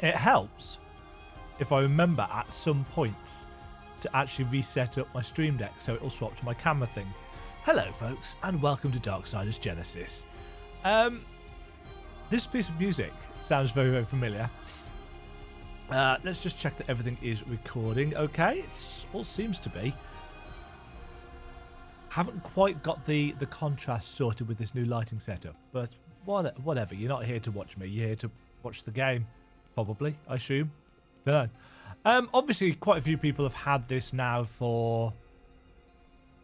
It helps if I remember at some points to actually reset up my stream deck so it'll swap to my camera thing. Hello folks and welcome to Darksiders Genesis. This piece of music sounds very, very familiar. Let's just check that everything is recording okay. It all seems to be. Haven't quite got the contrast sorted with this new lighting setup, but whatever. You're not here to watch me, you're here to watch the game. Probably, I assume. Don't know. Obviously, quite a few people have had this now for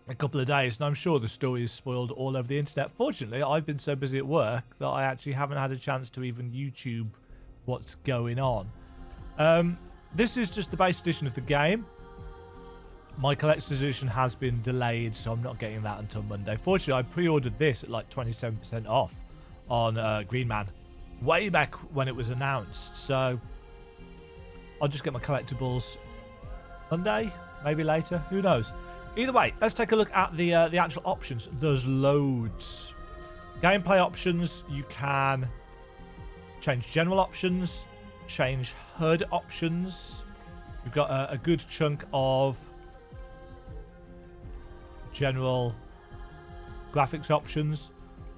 a couple of days, and I'm sure the story is spoiled all over the internet. Fortunately, I've been so busy at work that I actually haven't had a chance to even YouTube what's going on. This is just the base edition of the game. My collector's edition has been delayed, so I'm not getting that until Monday. Fortunately, I pre-ordered this at like 27% off on Green Man way back when it was announced, so I'll just get my collectibles Monday, maybe later, who knows. Either way, let's take a look at the actual options. There's loads. Gameplay options, you can change general options, change HUD options. You've got a good chunk of general graphics options.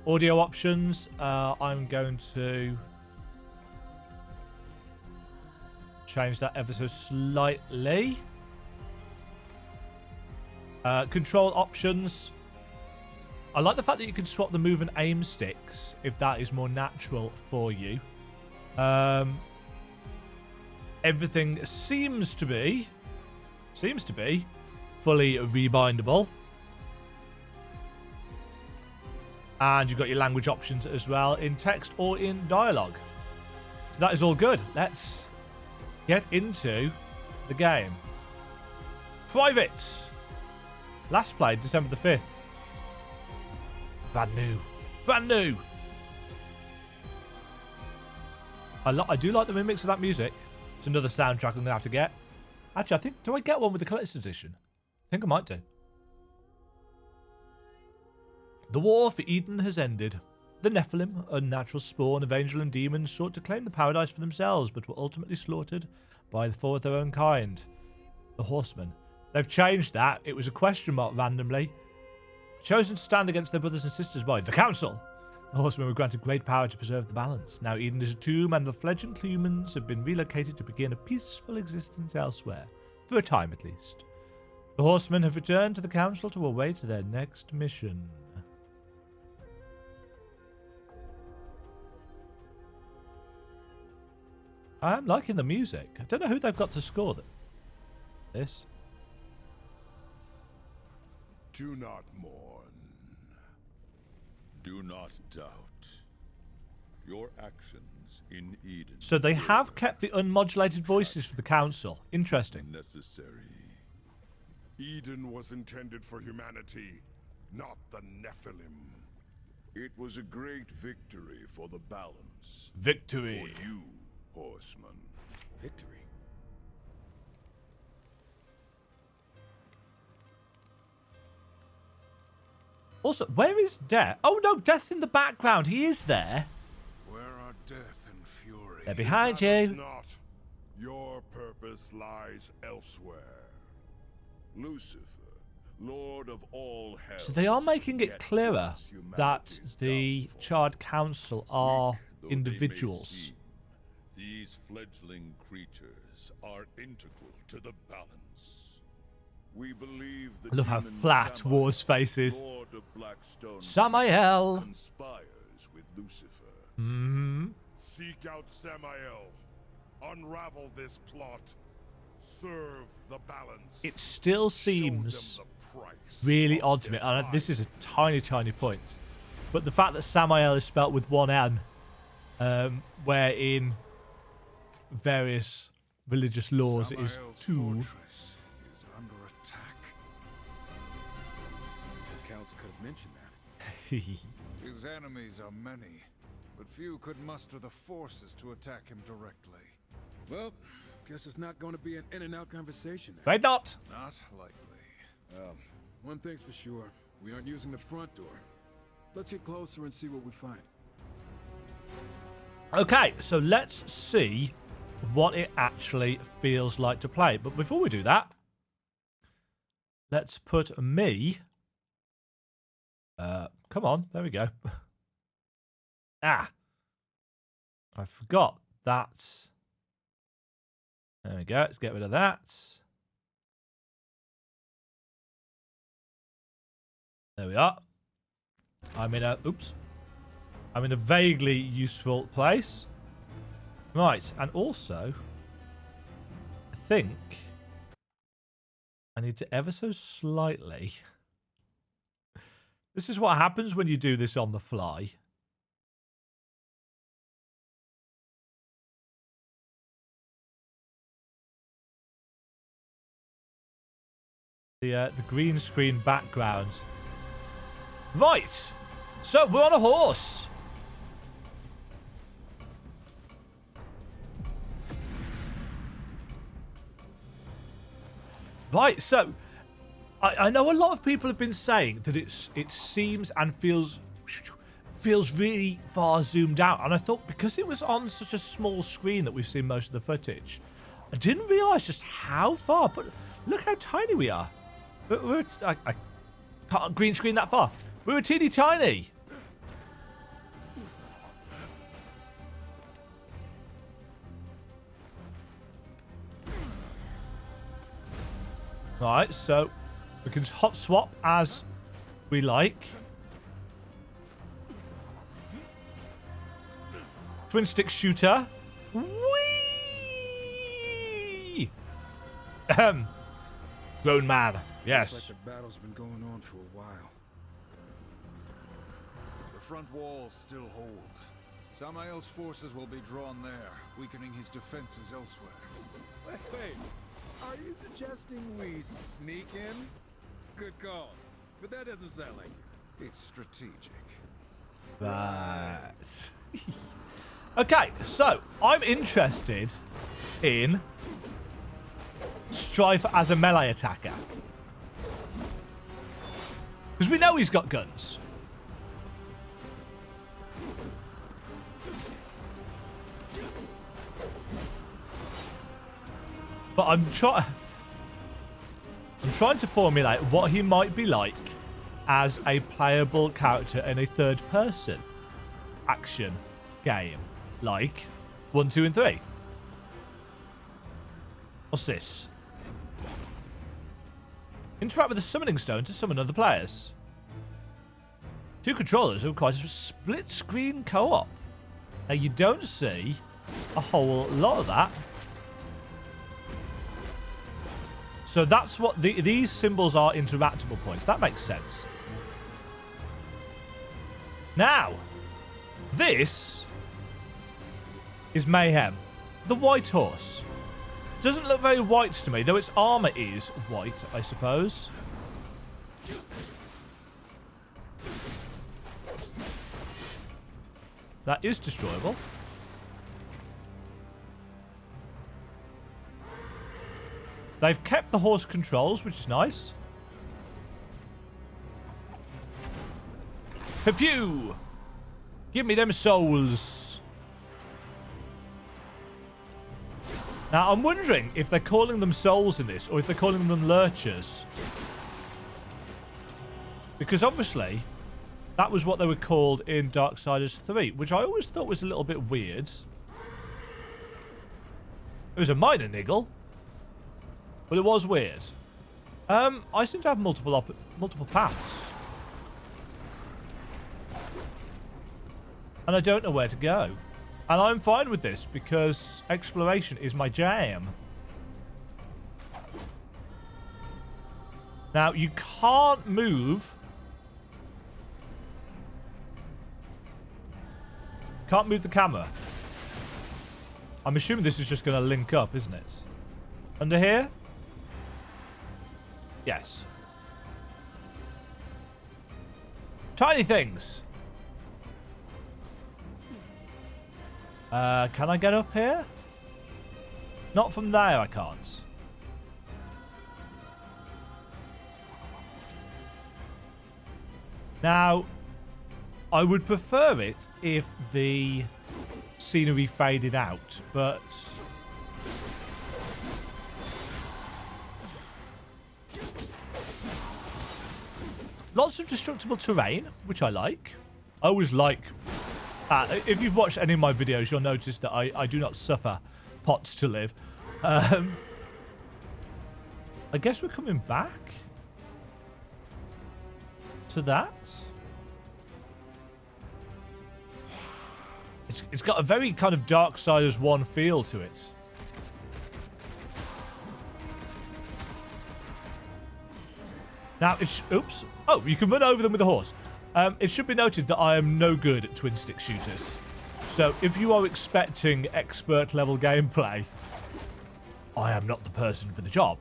Audio options, I'm going to change that ever so slightly. Control options. I like the fact that you can swap the move and aim sticks if that is more natural for you. Everything seems to be fully rebindable. And you've got your language options as well, in text or in dialogue. So that is all good. Let's get into the game. Private. Last played December the 5th. Brand new. Brand new. I do like the remix of that music. It's another soundtrack I'm going to have to get. Actually, I think, do I get one with the collector's edition? I think I might do. The war for Eden has ended. The Nephilim, a natural spawn of angel and demons, sought to claim the paradise for themselves, but were ultimately slaughtered by the four of their own kind. The Horsemen. They've changed that. It was a question mark randomly. Chosen to stand against their brothers and sisters by the Council. The Horsemen were granted great power to preserve the balance. Now Eden is a tomb, and the fledgling humans have been relocated to begin a peaceful existence elsewhere. For a time, at least. The Horsemen have returned to the Council to await their next mission. I am liking the music. I don't know who they've got to score this. Do not mourn. Do not doubt. Your actions in Eden. So they have kept the unmodulated voices for the Council. Interesting. Necessary. Eden was intended for humanity, not the Nephilim. It was a great victory for the balance. Victory. For you, Horseman. Victory. Also, where is Death? Oh no, Death's in the background. He is there. Where are death and fury? They're behind That you. is not. Your purpose lies elsewhere. Lucifer, Lord of all hell. So they are making it clearer that the Charred Council are individuals. These fledgling creatures are integral to the balance. We believe the I love how demon flat Samael, War's face is. Lord of Blackstone, Samael. conspires with Lucifer. Hmm. Seek out Samael. Unravel this plot. Serve the balance. It still Show seems them the price really of odd to me. And defiance. this is a tiny, tiny point. But the fact that Samael is spelt with one N, where in various religious laws it is Samael's two. fortress is under attack. The council could have mentioned that. His enemies are many, but few could muster the forces to attack him directly. Well, guess it's not going to be an in-and-out conversation then. Afraid not. Not likely. One thing's for sure, we aren't using the front door. Let's get closer and see what we find. Okay, so let's see what it actually feels like to play. But before we do that, let's put me... come on, there we go. I forgot that. There we go, let's get rid of that. There we are. I'm in a vaguely useful place. Right, and also, I think I need to ever so slightly... This is what happens when you do this on the fly. The green screen backgrounds. Right, so we're on a horse. Right, so I know a lot of people have been saying that it seems and feels really far zoomed out, and I thought because it was on such a small screen that we've seen most of the footage, I didn't realise just how far. But look how tiny we are. I can't green screen that far. We're teeny tiny. Right, so we can hot swap as we like. Twin stick shooter. Whee! Grown man. Yes. Looks like the battle's been going on for a while. The front walls still hold. Samael's forces will be drawn there, weakening his defenses elsewhere. Wait. Are you suggesting we sneak in? Good call. But that doesn't sound like it. It's strategic. Right. Okay, so I'm interested in Strife as a melee attacker. Because we know he's got guns. But I'm trying to formulate what he might be like as a playable character in a third-person action game, like 1, 2, and 3. What's this? Interact with the summoning stone to summon other players. 2 controllers requires a split-screen co-op. Now, you don't see a whole lot of that. So that's what these symbols are, interactable points. That makes sense. Now, this is Mayhem. The white horse. Doesn't look very white to me, though its armor is white, I suppose. That is destroyable. They've kept the horse controls, which is nice. Pew! Give me them souls. Now, I'm wondering if they're calling them souls in this, or if they're calling them lurchers. Because obviously, that was what they were called in Darksiders 3, which I always thought was a little bit weird. It was a minor niggle. But it was weird. I seem to have multiple paths. And I don't know where to go. And I'm fine with this because exploration is my jam. Now, you can't move. Can't move the camera. I'm assuming this is just going to link up, isn't it? Under here? Yes. Tiny things. Can I get up here? Not from there, I can't. Now, I would prefer it if the scenery faded out, but Lots of destructible terrain, which I like. I always like... if you've watched any of my videos, you'll notice that I do not suffer pots to live. I guess we're coming back to that. It's got a very kind of Darksiders 1 feel to it. Now, it's... Oops. Oh, you can run over them with a horse. It should be noted that I am no good at twin stick shooters. So if you are expecting expert level gameplay, I am not the person for the job.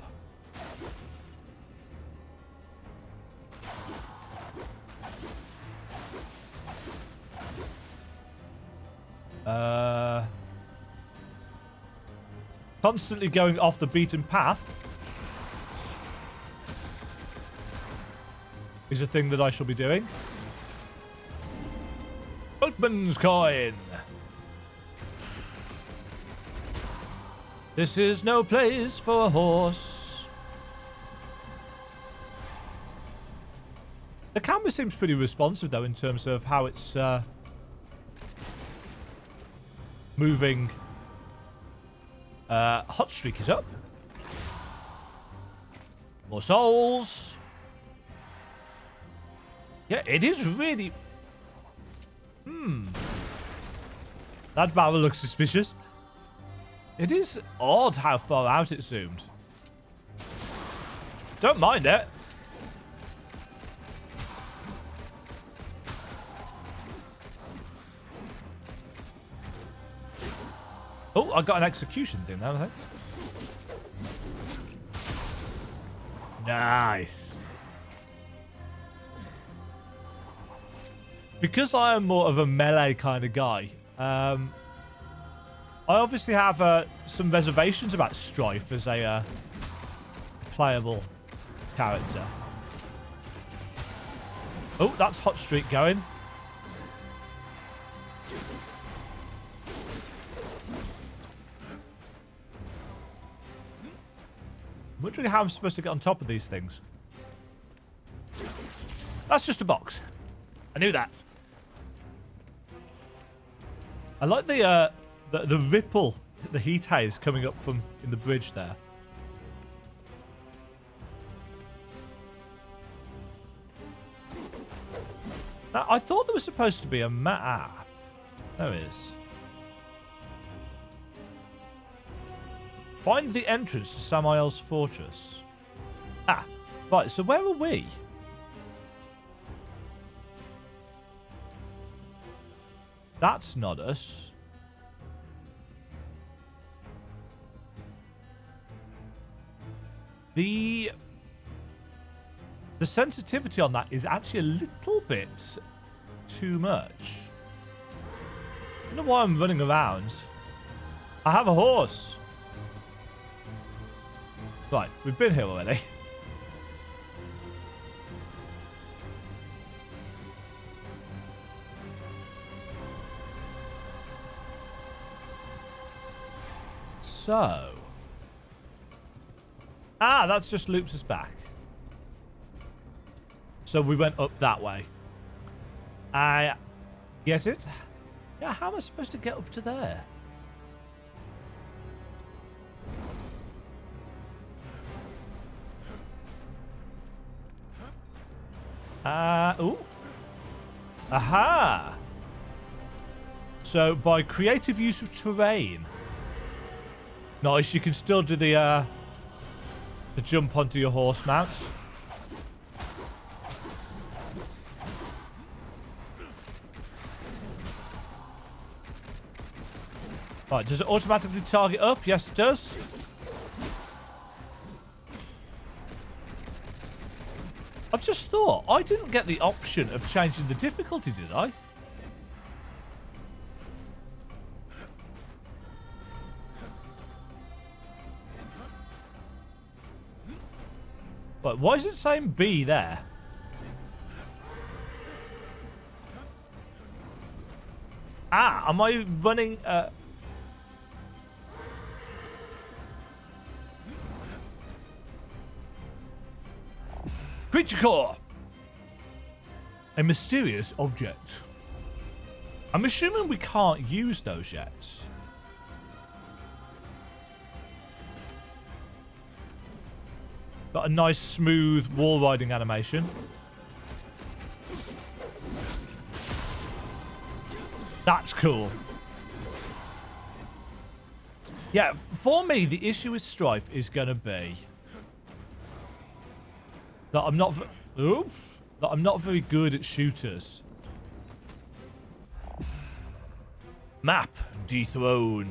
Constantly going off the beaten path is a thing that I shall be doing. Boatman's coin. This is no place for a horse. The camera seems pretty responsive though in terms of how it's moving. Hot streak is up. More souls. Yeah, it is really... That barrel looks suspicious. It is odd how far out it zoomed. Don't mind it. Oh, I got an execution thing there, I think. Nice. Because I am more of a melee kind of guy, I obviously have some reservations about Strife as a playable character. Oh, that's hot streak going. I'm wondering how I'm supposed to get on top of these things. That's just a box. I knew that. I like the ripple, the heat haze coming up from in the bridge there. Now, I thought there was supposed to be a map. There is. Find the entrance to Samael's fortress. Ah, right, so where are we? That's not us. The sensitivity on that is actually a little bit too much. I don't know why I'm running around. I have a horse. Right, we've been here already. So. Ah, that's just loops us back. So we went up that way. I get it? Yeah, how am I supposed to get up to there? Ooh. Aha! So, by creative use of terrain. Nice, you can still do the jump onto your horse mount. Right, does it automatically target up? Yes, it does. I've just thought, I didn't get the option of changing the difficulty, did I? But why is it saying B there? Ah, am I running... Creature core! A mysterious object. I'm assuming we can't use those yet. Got a nice smooth wall riding animation. That's cool. Yeah, for me, the issue with Strife is going to be that I'm not very good at shooters. Map Dethroned.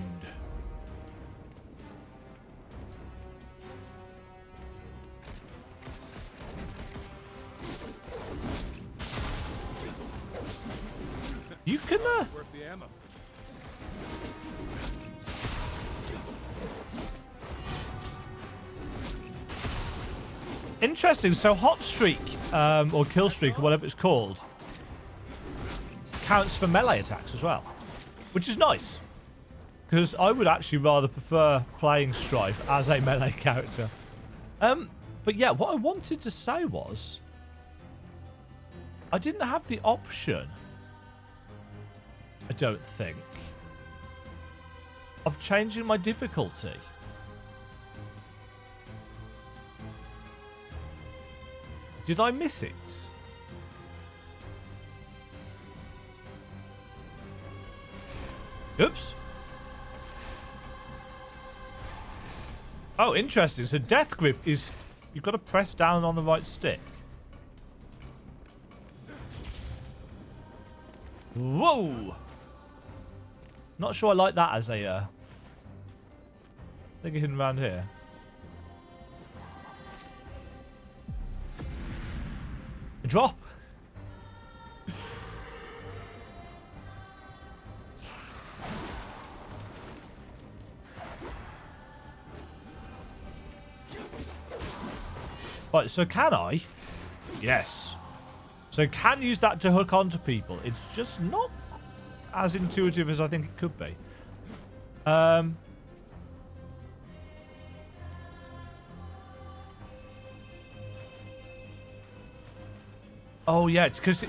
You can Worth the ammo. Interesting. So hot streak, or kill streak, or whatever it's called, counts for melee attacks as well, which is nice. Because I would actually rather prefer playing Strife as a melee character. But yeah, what I wanted to say was, I didn't have the option, I don't think, of changing my difficulty. Did I miss it? Oops. Oh, interesting. So death grip is, you've got to press down on the right stick. Whoa! Not sure I like that as a thing hidden around here. A drop. Right, so can I? Yes. So can use that to hook onto people. It's just not as intuitive as I think it could be. Oh yeah, it's because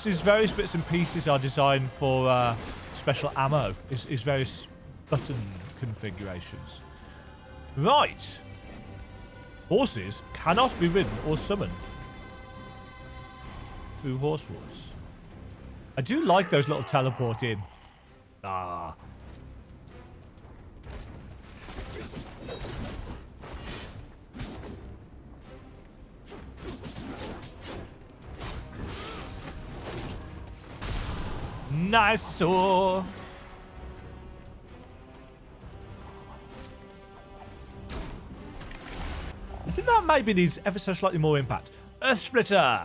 these various bits and pieces are designed for special ammo. Is various button configurations. Right. Horses cannot be ridden or summoned through horse wars. I do like those little teleport in. Ah. Nice saw. I think that maybe needs ever so slightly more impact. Earth Splitter.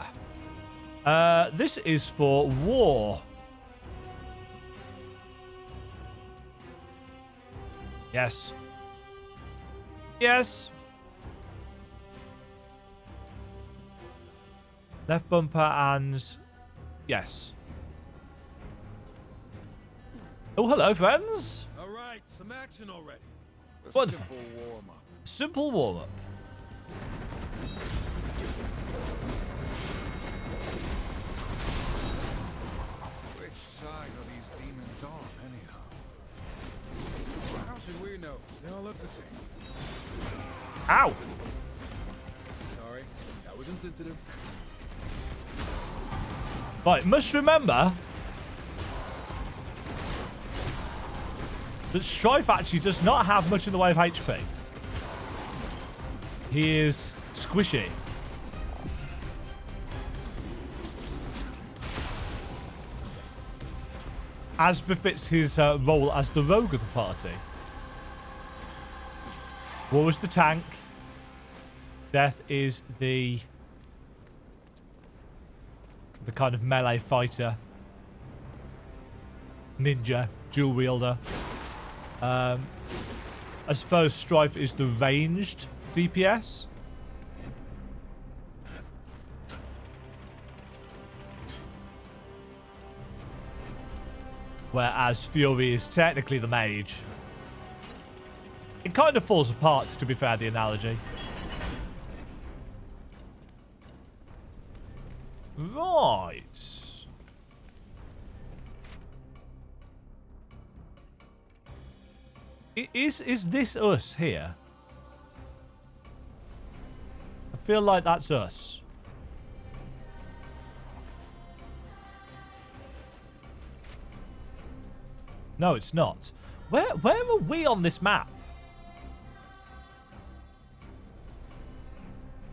This is for war. Yes. Yes. Left bumper and yes. Oh, hello, friends. All right, some action already. Wonderful. Simple warm-up. Simple warm-up. Which side are these demons on, anyhow? How should we know? They all look the same. Ow. Sorry, that was insensitive. Right, must remember that Strife actually does not have much in the way of HP. He is squishy. As befits his role as the rogue of the party. War is the tank. Death is the kind of melee fighter. Ninja, dual wielder. I suppose Strife is the ranged DPS. Whereas Fury is technically the mage. It kind of falls apart, to be fair, the analogy. Right. Is this us here? I feel like that's us. No, it's not. Where are we on this map?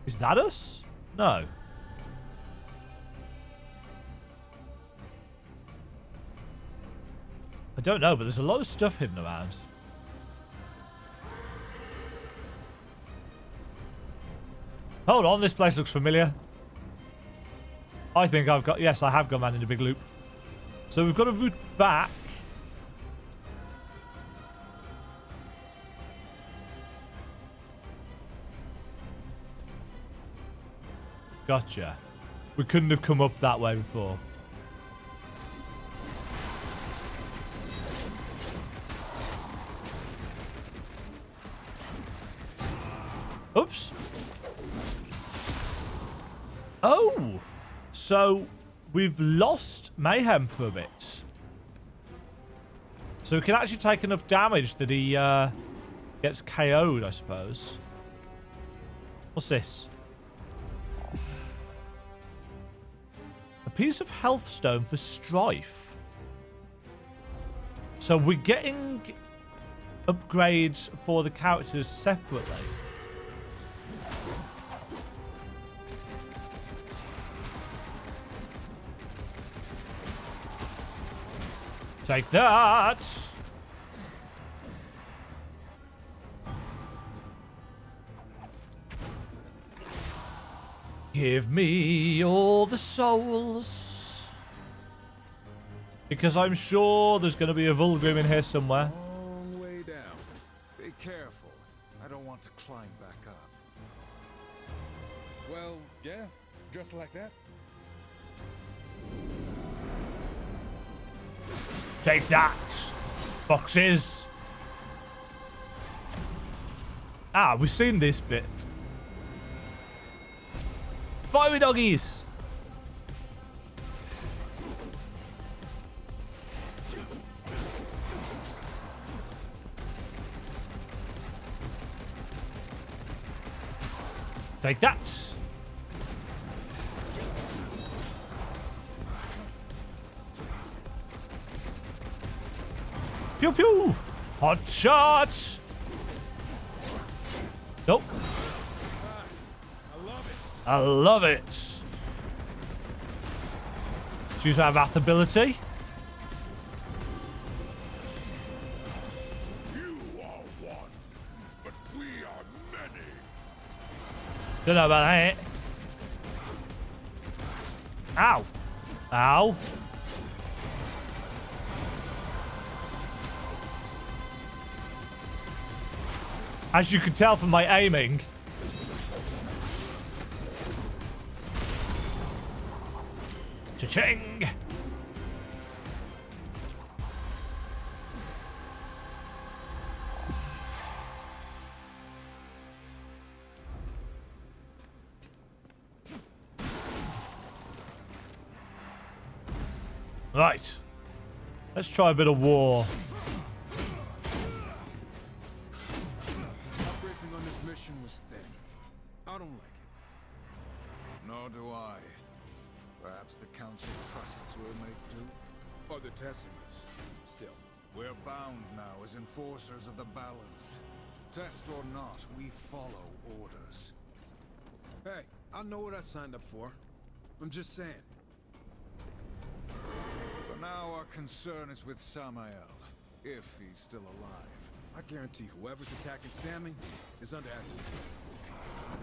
Is that us? No. I don't know, but there's a lot of stuff hidden around. Hold on, this place looks familiar. I think I've got... Yes, I have gone man in a big loop. So we've got a route back. Gotcha. We couldn't have come up that way before. Oops. Oh! So, we've lost Mayhem for a bit. So we can actually take enough damage that he gets KO'd, I suppose. What's this? A piece of health stone for Strife. So we're getting upgrades for the characters separately. Take that! Give me all the souls. Because I'm sure there's going to be a Vulgrim in here somewhere. Long way down. Be careful. I don't want to climb back up. Well, yeah, just like that. Take that, boxes. Ah, we've seen this bit. Fiery doggies. Take that. Pew pew! Hot shot! Nope. I love it. Choose our wrath ability. You are one, but we are many. Don't know about that. Ow. Ow. As you can tell from my aiming. Cha-ching! Right. Let's try a bit of war. Was thin. I don't like it. Nor do I. Perhaps the council trusts we'll make do. Or they're testing us. Still. We're bound now as enforcers of the balance. Test or not, we follow orders. Hey, I know what I signed up for. I'm just saying. For now, our concern is with Samael, if he's still alive. I guarantee whoever's attacking Sammy is underestimated.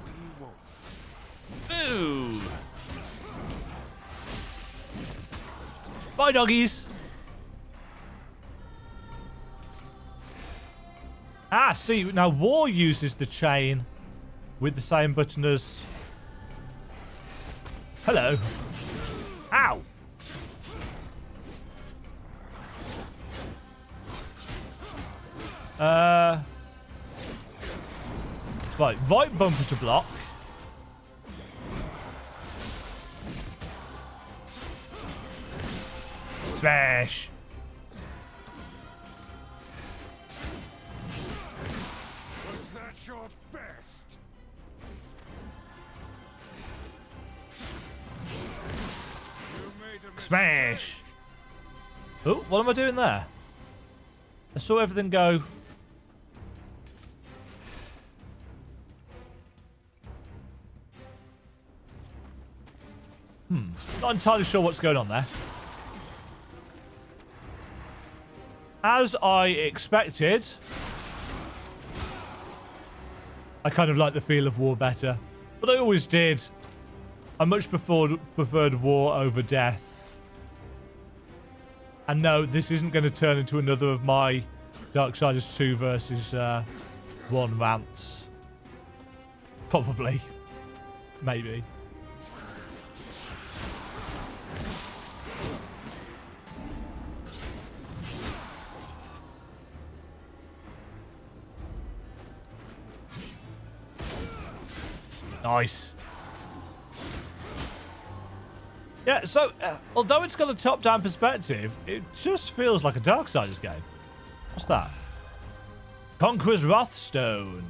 We won't. Ooh. Bye, doggies. Ah, see, now War uses the chain with the same button as... Hello. Ow. Right bumper to block. Smash. Was that your best? You made a mistake. Smash. Oh, what am I doing there? I saw everything go. Not entirely sure what's going on there. As I expected, I kind of like the feel of war better. But I always did. I much preferred war over death. And no, this isn't going to turn into another of my Darksiders 2 versus 1 rants. Probably. Maybe. Nice. Yeah, so, although it's got a top-down perspective, it just feels like a Darksiders game. What's that? Conqueror's Wrathstone.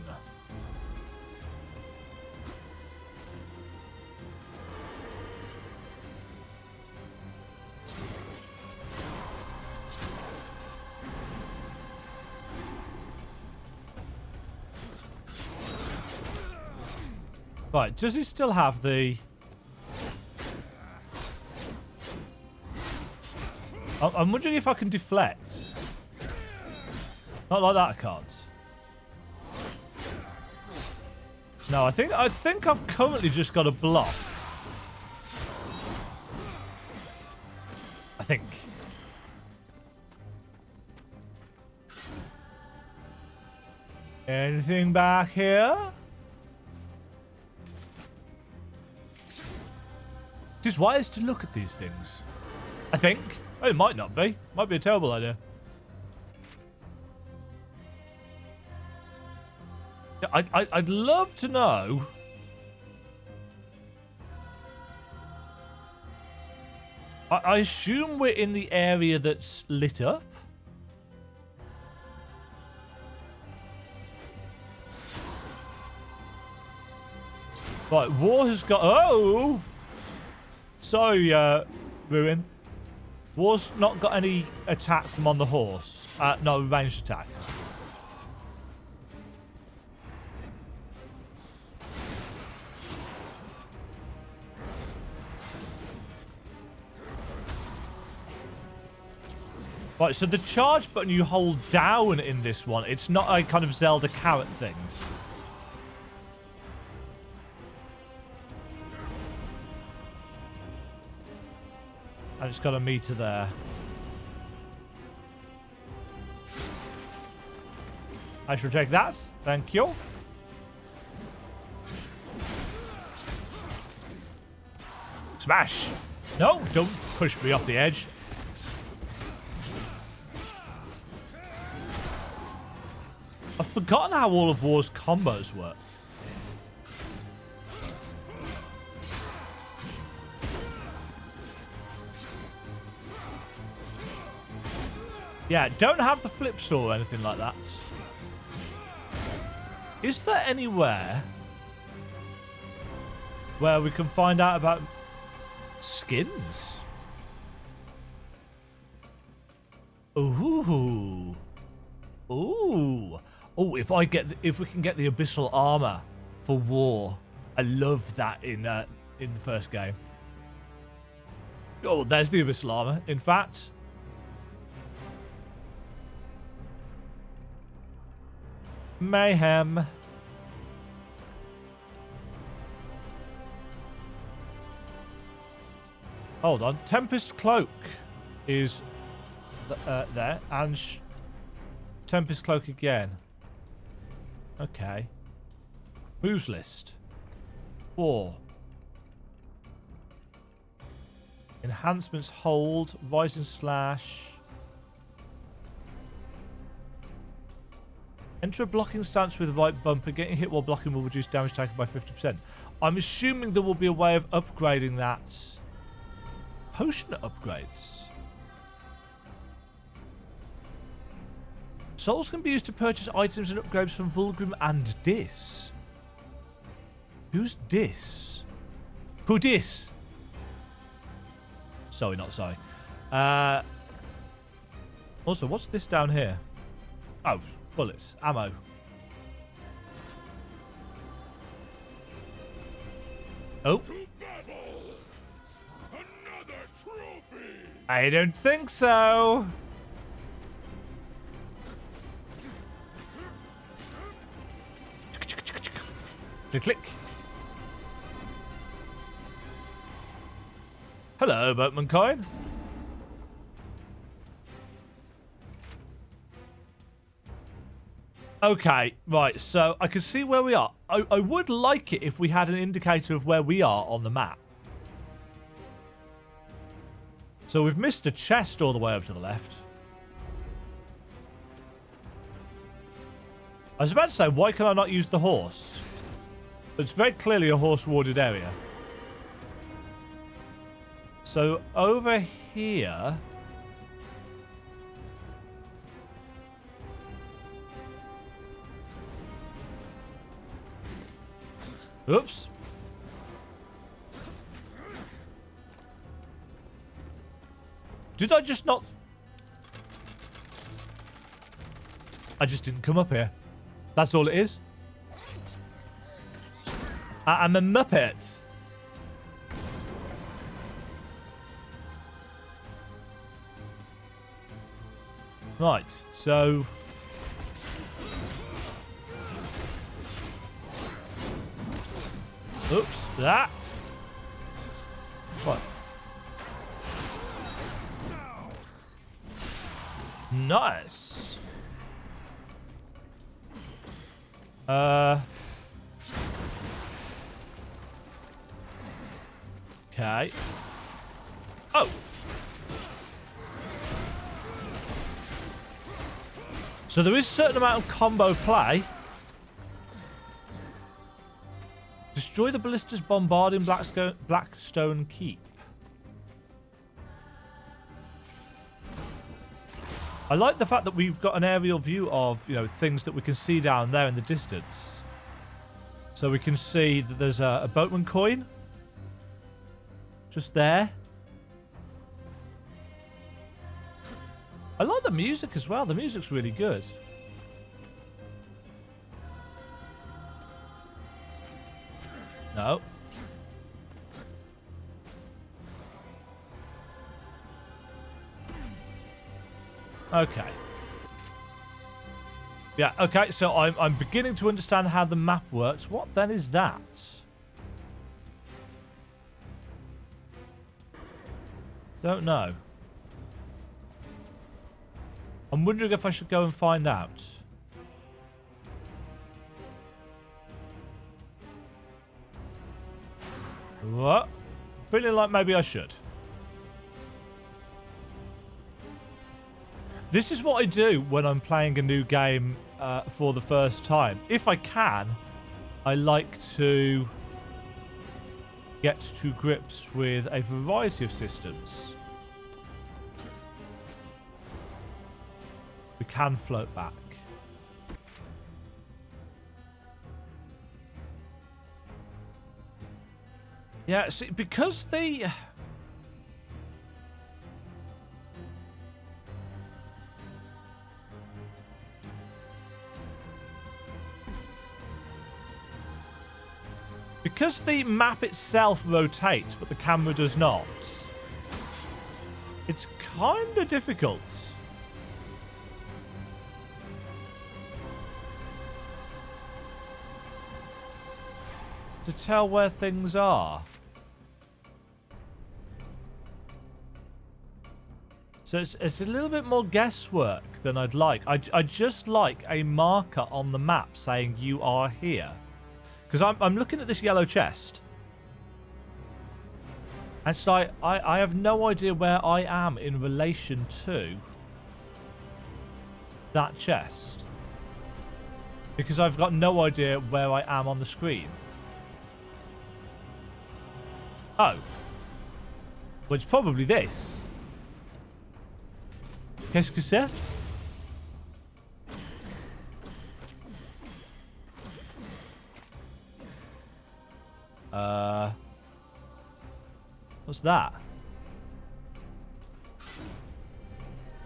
Right, does he still have the... I'm wondering if I can deflect. Not like that, I can't. No, I think I've currently just got a block. I think. Anything back here? It is wise to look at these things. I think. Oh, it might not be. Might be a terrible idea. Yeah, I'd love to know. I assume we're in the area that's lit up. Right, war has got... Oh! Sorry, Ruin. War's not got any attack from on the horse. No, ranged attack. Right, so the charge button you hold down in this one, it's not a kind of Zelda carrot thing. And it's got a meter there. I shall take that. Thank you. Smash! No, don't push me off the edge. I've forgotten how all of War's combos work. Yeah, don't have the flip saw or anything like that. Is there anywhere where we can find out about skins? Ooh. Ooh. Oh, if we can get the abyssal armor for war. I love that in the first game. Oh, there's the abyssal armor. In fact, mayhem. Hold on. Tempest Cloak is there. And Tempest Cloak again. Okay. Moves list. 4. Enhancements hold. Rising slash. Enter a blocking stance with right bumper. Getting hit while blocking will reduce damage taken by 50%. I'm assuming there will be a way of upgrading that. Potion upgrades. Souls can be used to purchase items and upgrades from Vulgrim and Dis. Who's Dis? Who Dis? Sorry, not sorry. Also, what's this down here? Oh, bullets, ammo. Oh. To battle! Another trophy! I don't think so. Click, click. Hello, Boatman Coin. Okay, right, so I can see where we are. I would like it if we had an indicator of where we are on the map. So we've missed a chest all the way over to the left. I was about to say, why can I not use the horse? But it's very clearly a horse-warded area. So over here... Oops. Did I just not... I just didn't come up here. That's all it is. I'm a Muppet. Right, so... Oops, that. What? Nice. Okay. Oh. So there is a certain amount of combo play. Destroy the ballistas bombarding Blackstone Keep. I like the fact that we've got an aerial view of, you know, things that we can see down there in the distance. So we can see that there's a boatman coin. Just there. I like the music as well. The music's really good. No. Okay. Yeah, okay, so I'm beginning to understand how the map works. What then is that? Don't know. I'm wondering if I should go and find out. What? Feeling like maybe I should. This is what I do when I'm playing a new game for the first time. If I can, I like to get to grips with a variety of systems. We can float back. Yeah, see, because the... Because the map itself rotates, but the camera does not, it's kind of difficult to tell where things are. So it's a little bit more guesswork than I'd like. I just like a marker on the map saying you are here. Because I'm looking at this yellow chest. And it's like, I have no idea where I am in relation to that chest. Because I've got no idea where I am on the screen. Oh. Well, it's probably this. Qu'est-ce que c'est? What's that?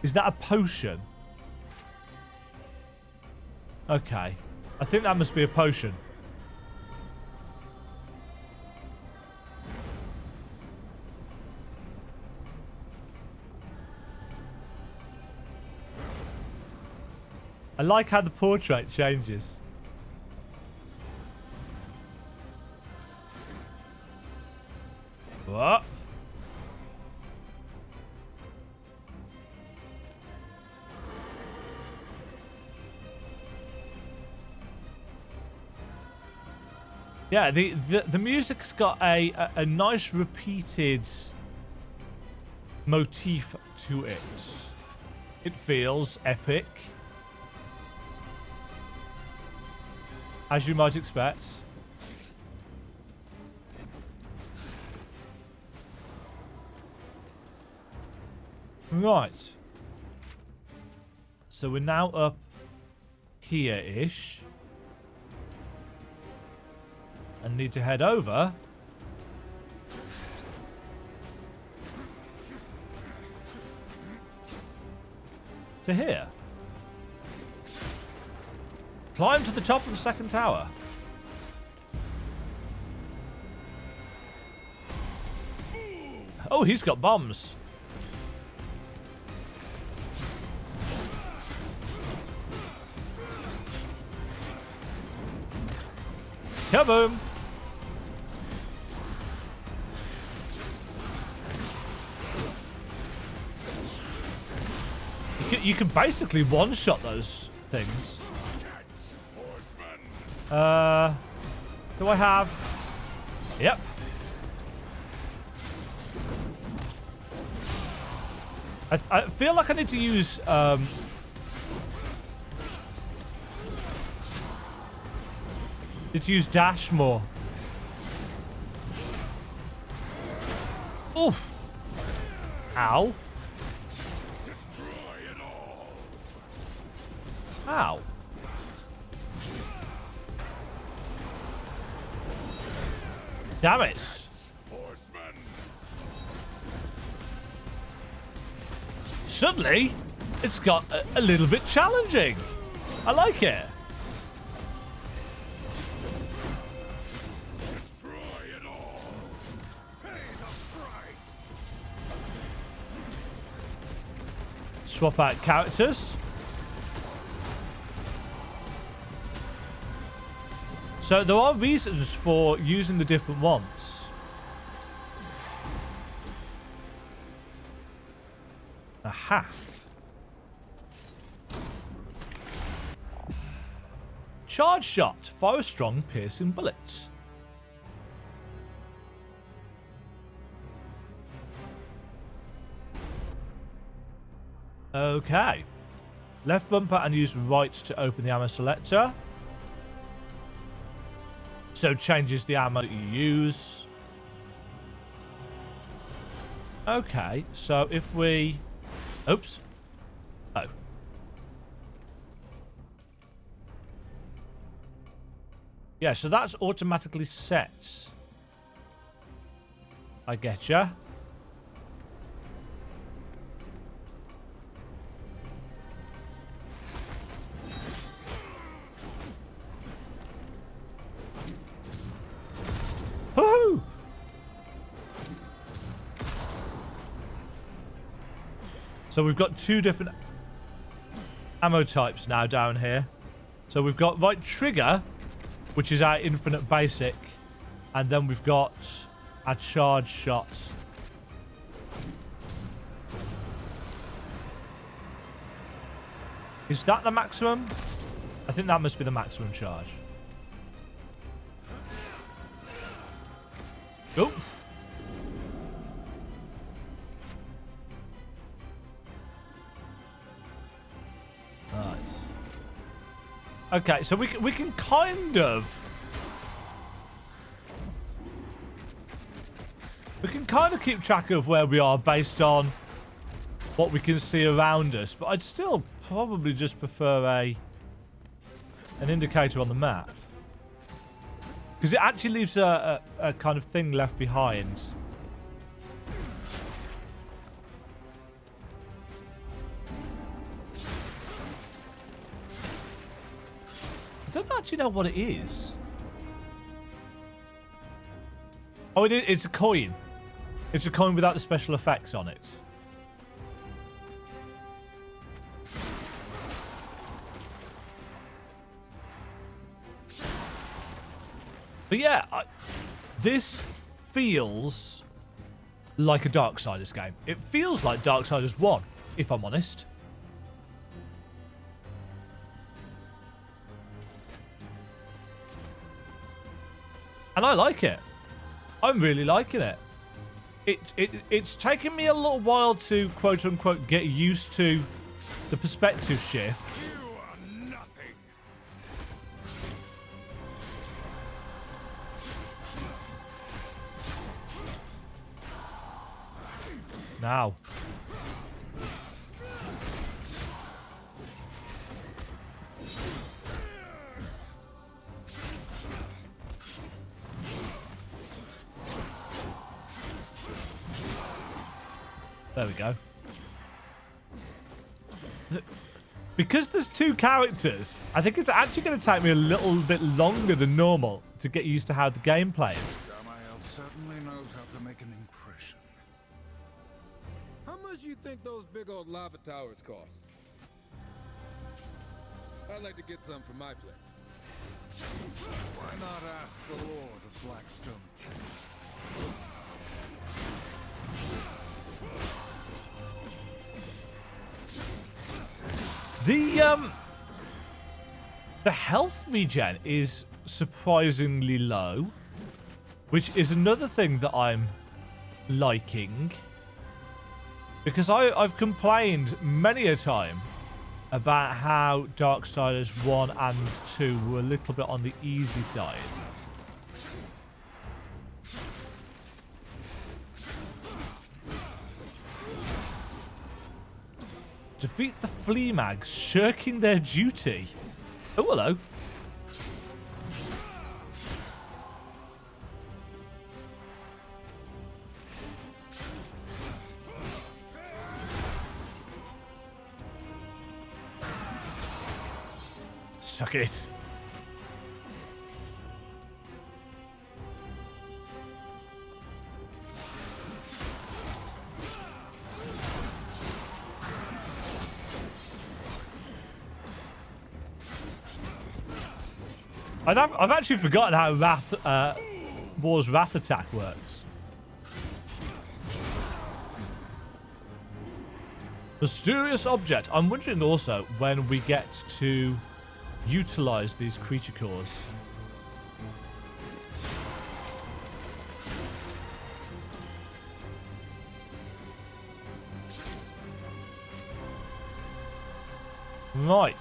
Is that a potion? Okay. I think that must be a potion. I like how the portrait changes. What? Yeah, the music's got a nice repeated motif to it. It feels epic, as you might expect. Right. So we're now up here-ish. And need to head over to here. Climb to the top of the second tower. Oh, he's got bombs. Kaboom! You can basically one-shot those things. Do I have... Yep. I feel like I need to use... need to use dash more. Oof. Ow. Ow. Damn it. Suddenly, it's got a little bit challenging. I like it. Swap out characters. So there are reasons for using the different ones. Aha. Charge shot. Fire a strong, piercing bullet. Okay. Left bumper and use right to open the ammo selector. So changes the ammo you use. Okay, so if we... Oops. Oh. Yeah, so that's automatically set. I getcha. Woohoo! So we've got two different ammo types now down here. So we've got right trigger, which is our infinite basic, and then we've got our charge shots. Is that the maximum? I think that must be the maximum charge. Oops. Nice. Okay, so we can kind of... We can kind of keep track of where we are based on what we can see around us, but I'd still probably just prefer an indicator on the map. Because it actually leaves a kind of thing left behind. I don't actually know what it is. Oh, it's a coin. It's a coin without the special effects on it. But yeah, this feels like a Darksiders game. It feels like Darksiders 1, if I'm honest. And I like it. I'm really liking it. It's taken me a little while to, quote-unquote, get used to the perspective shift. You are nothing. Now. There we go. Because there's two characters, I think it's actually going to take me a little bit longer than normal to get used to how the game plays. Demajen certainly knows how to make an impression. How much you think those big old lava towers cost? I'd like to get some for my place. Why not ask the Lord of Blackstone? The health regen is surprisingly low, which is another thing that I'm liking, because I've complained many a time about how Darksiders 1 and 2 were a little bit on the easy side. Defeat the flea mags shirking their duty. Oh, hello. Suck it. I've actually forgotten how War's Wrath attack works. Mysterious object. I'm wondering also when we get to utilize these creature cores. Right.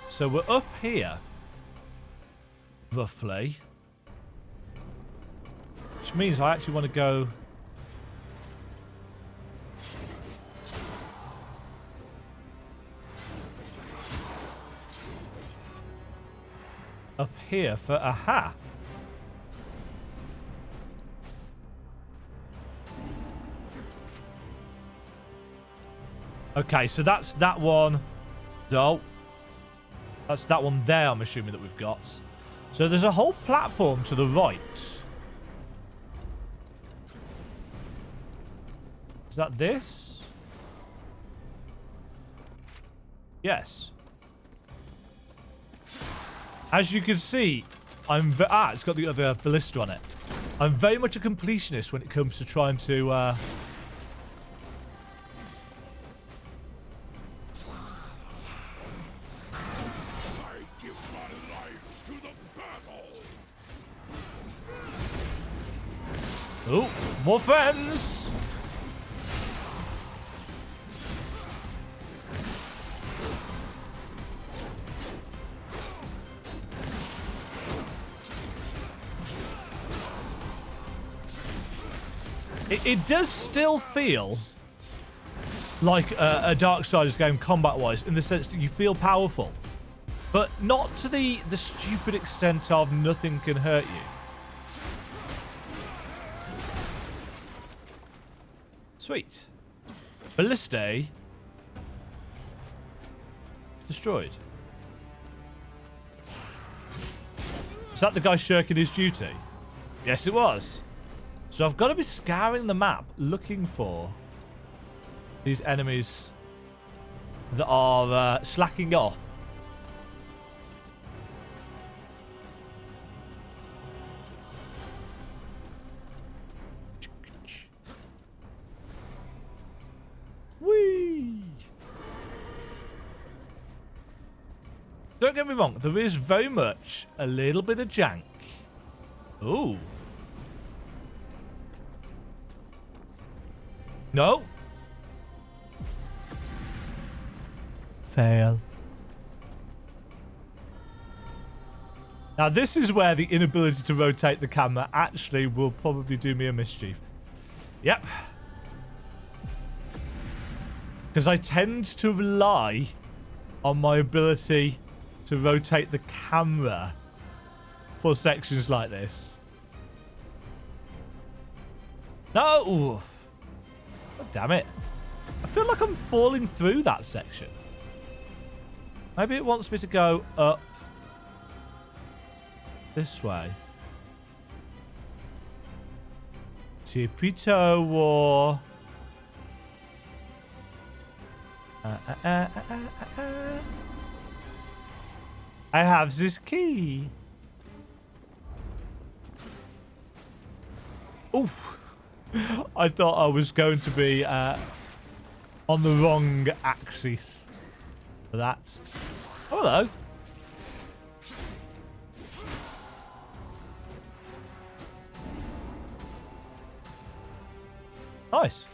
So we're up here. Roughly. Which means I actually want to go... up here for aha. Okay, so that's that one. No. That's that one there, I'm assuming, that we've got. So there's a whole platform to the right. Is that this? Yes. As you can see, it's got the other ballista on it. I'm very much a completionist when it comes to trying to... I give my life to the battle. Oh, more friends! It does still feel like a Darksiders game combat-wise, in the sense that you feel powerful. But not to the stupid extent of nothing can hurt you. Sweet. Ballistae destroyed. Was that the guy shirking his duty? Yes, it was. So I've got to be scouring the map looking for these enemies that are slacking off. Whee! Don't get me wrong, there is very much a little bit of jank. Ooh. No. Fail. Now this is where the inability to rotate the camera actually will probably do me a mischief. Yep. Because I tend to rely on my ability to rotate the camera for sections like this. No! God damn it. I feel like I'm falling through that section. Maybe it wants me to go up this way. Tippy-toe war. I have this key. Oof. I thought I was going to be on the wrong axis for that. Oh, hello. Nice.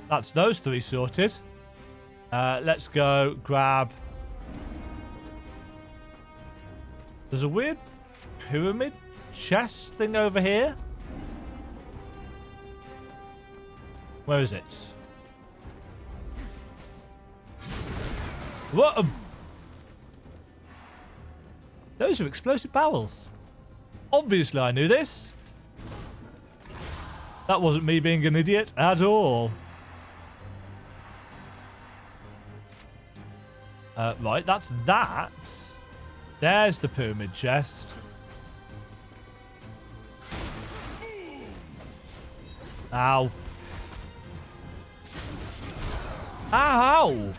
That's those three sorted. Let's go grab... There's a weird pyramid chest thing over here. Where is it? What? Those are explosive barrels. Obviously I knew this. That wasn't me being an idiot at all. Right, that's that. There's the pyramid chest. Ow. Ow!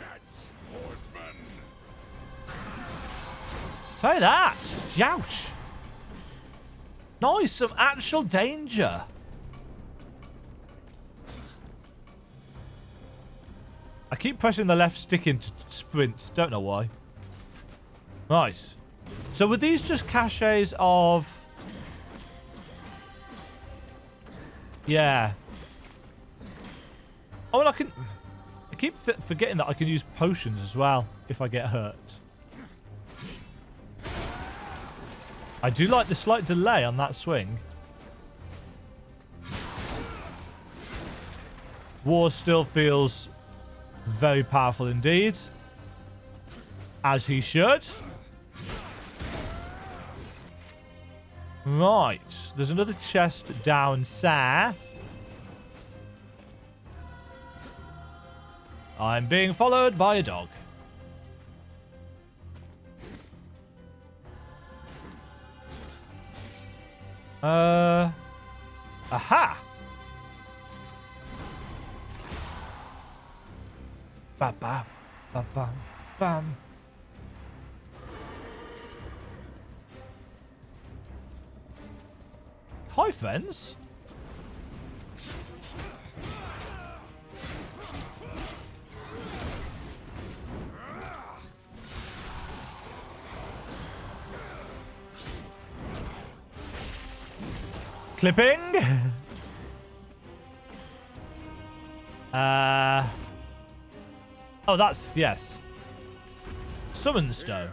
Say that! Ouch! Nice, some actual danger. I keep pressing the left stick into sprint. Don't know why. Right. So were these just caches of... Yeah. Oh, and I can... I keep forgetting that I can use potions as well if I get hurt. I do like the slight delay on that swing. War still feels very powerful indeed. As he should. Right. There's another chest down south. I'm being followed by a dog. Aha! Ba ba ba bam bam. Hi, friends. Clipping. Oh, that's yes. Summon stone.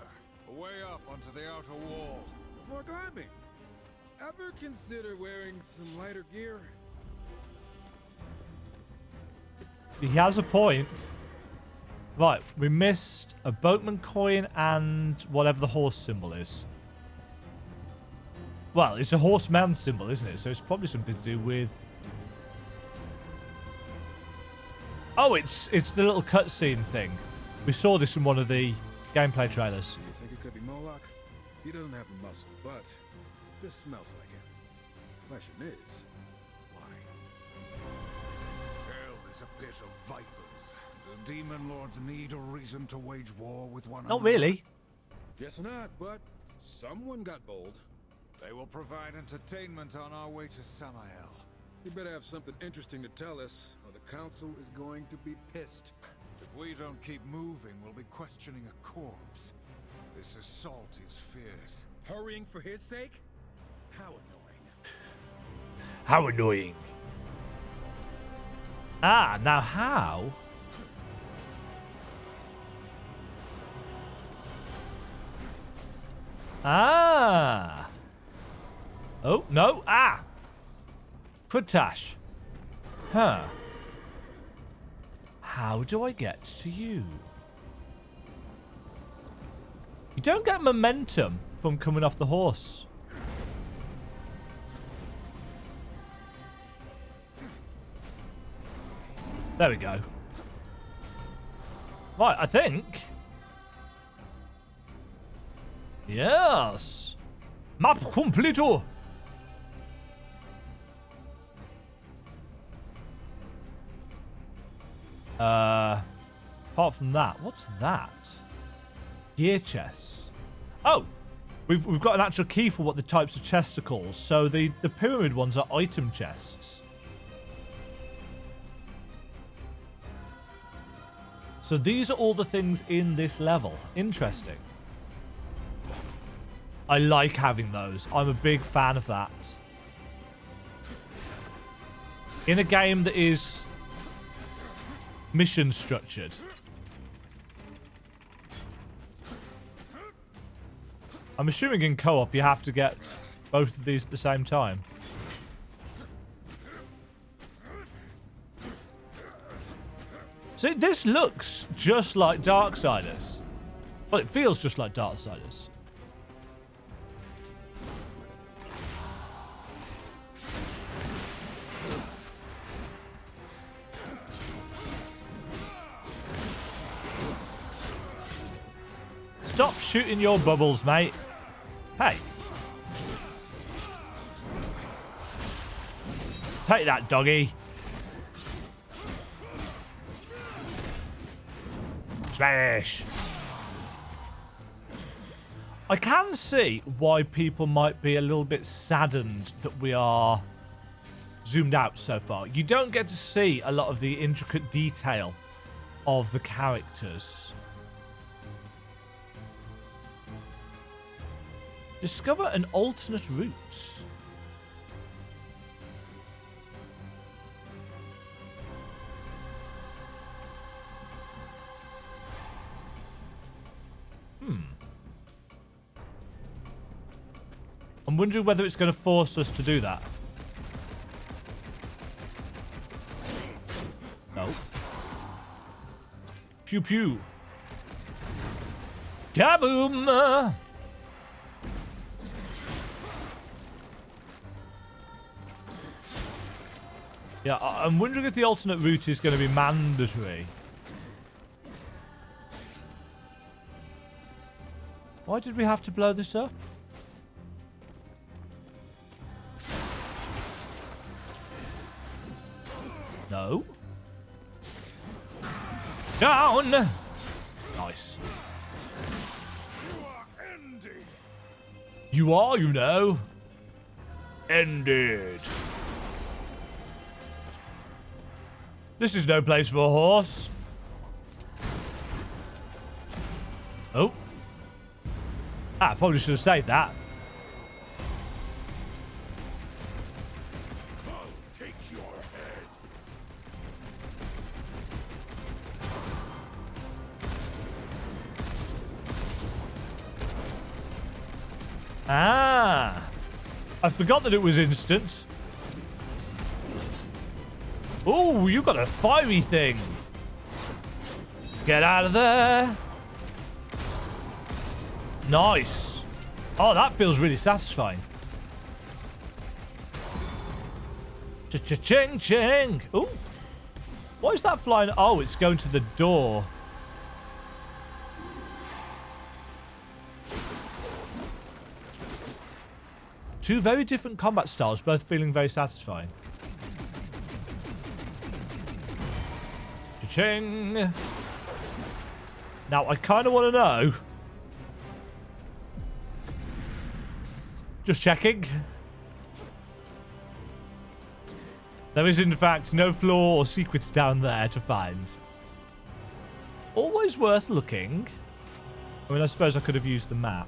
Way up onto the outer wall. More climbing. Ever consider wearing some lighter gear? He has a point. Right, we missed a boatman coin and whatever the horse symbol is. Well, it's a horseman symbol, isn't it? So it's probably something to do with... Oh, it's the little cutscene thing. We saw this in one of the gameplay trailers. Do you think it could be Moloch? He doesn't have the muscle, but this smells like him. Question is, why? Hell is a pit of vipers. The demon lords need a reason to wage war with one Not another. really. Guess not, but someone got bold. They will provide entertainment on our way to Samael. You better have something interesting to tell us, or the council is going to be pissed. If we don't keep moving, we'll be questioning a corpse. This assault is fierce. Hurrying for his sake? How annoying. How annoying. Ah, now how? Ah. Oh, no. Ah. Krutash. Huh. How do I get to you? You don't get momentum from coming off the horse. There we go. Right, I think. Yes. Map completo. Apart from that, what's that? Gear chests. Oh, we've got an actual key for what the types of chests are called. So the pyramid ones are item chests. So these are all the things in this level. Interesting. I like having those. I'm a big fan of that. In a game that is mission structured. I'm assuming in co-op you have to get both of these at the same time. See, this looks just like Darksiders. Well, it feels just like Darksiders. Stop shooting your bubbles, mate. Hey. Take that, doggy. Smash. I can see why people might be a little bit saddened that we are zoomed out so far. You don't get to see a lot of the intricate detail of the characters. Discover an alternate route. I'm wondering whether it's going to force us to do that. No. Pew pew. Kaboom! Yeah, I'm wondering if the alternate route is going to be mandatory. Why did we have to blow this up? No. Down! Nice. You are ended. You are, you know. Ended. This is no place for a horse. Oh. Ah, I probably should have saved that. I'll take your head. Ah. I forgot that it was instant. Oh, you got a fiery thing. Get out of there. Nice. Oh, that feels really satisfying. Cha-cha-ching, ching. Ooh. What is that flying? Oh, it's going to the door. Two very different combat styles, both feeling very satisfying. Cha-ching. Now, I kind of want to know. Just checking. There is, in fact, no flaw or secrets down there to find. Always worth looking. I mean, I suppose I could have used the map.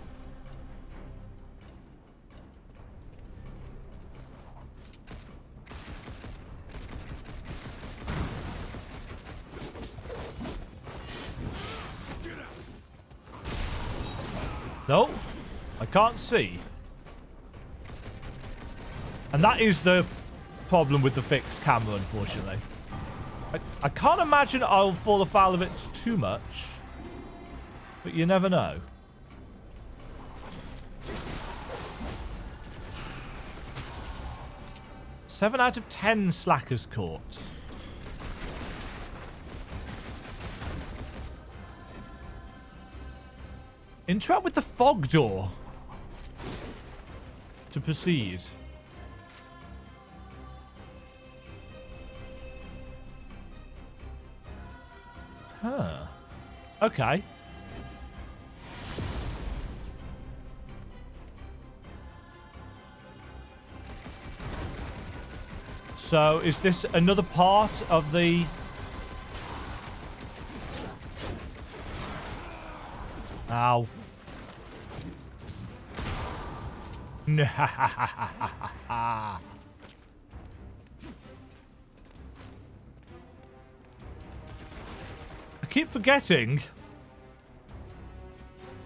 No, I can't see. And that is the problem with the fixed camera, unfortunately. I can't imagine I'll fall afoul of it too much. But you never know. Seven out of 10 slackers caught. Interact with the fog door to proceed. Huh. Okay. So, is this another part of the... Ow. I keep forgetting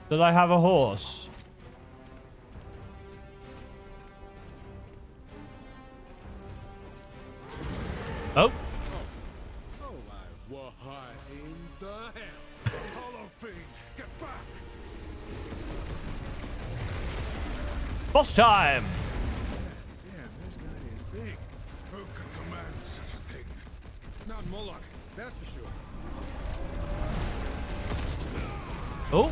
that I have a horse. Oh. Oh my, what in the hell? Hollow Fiend, get back! Boss time! Damn, this guy is big. Who can command such a thing? Not Moloch, that's for sure. Oh.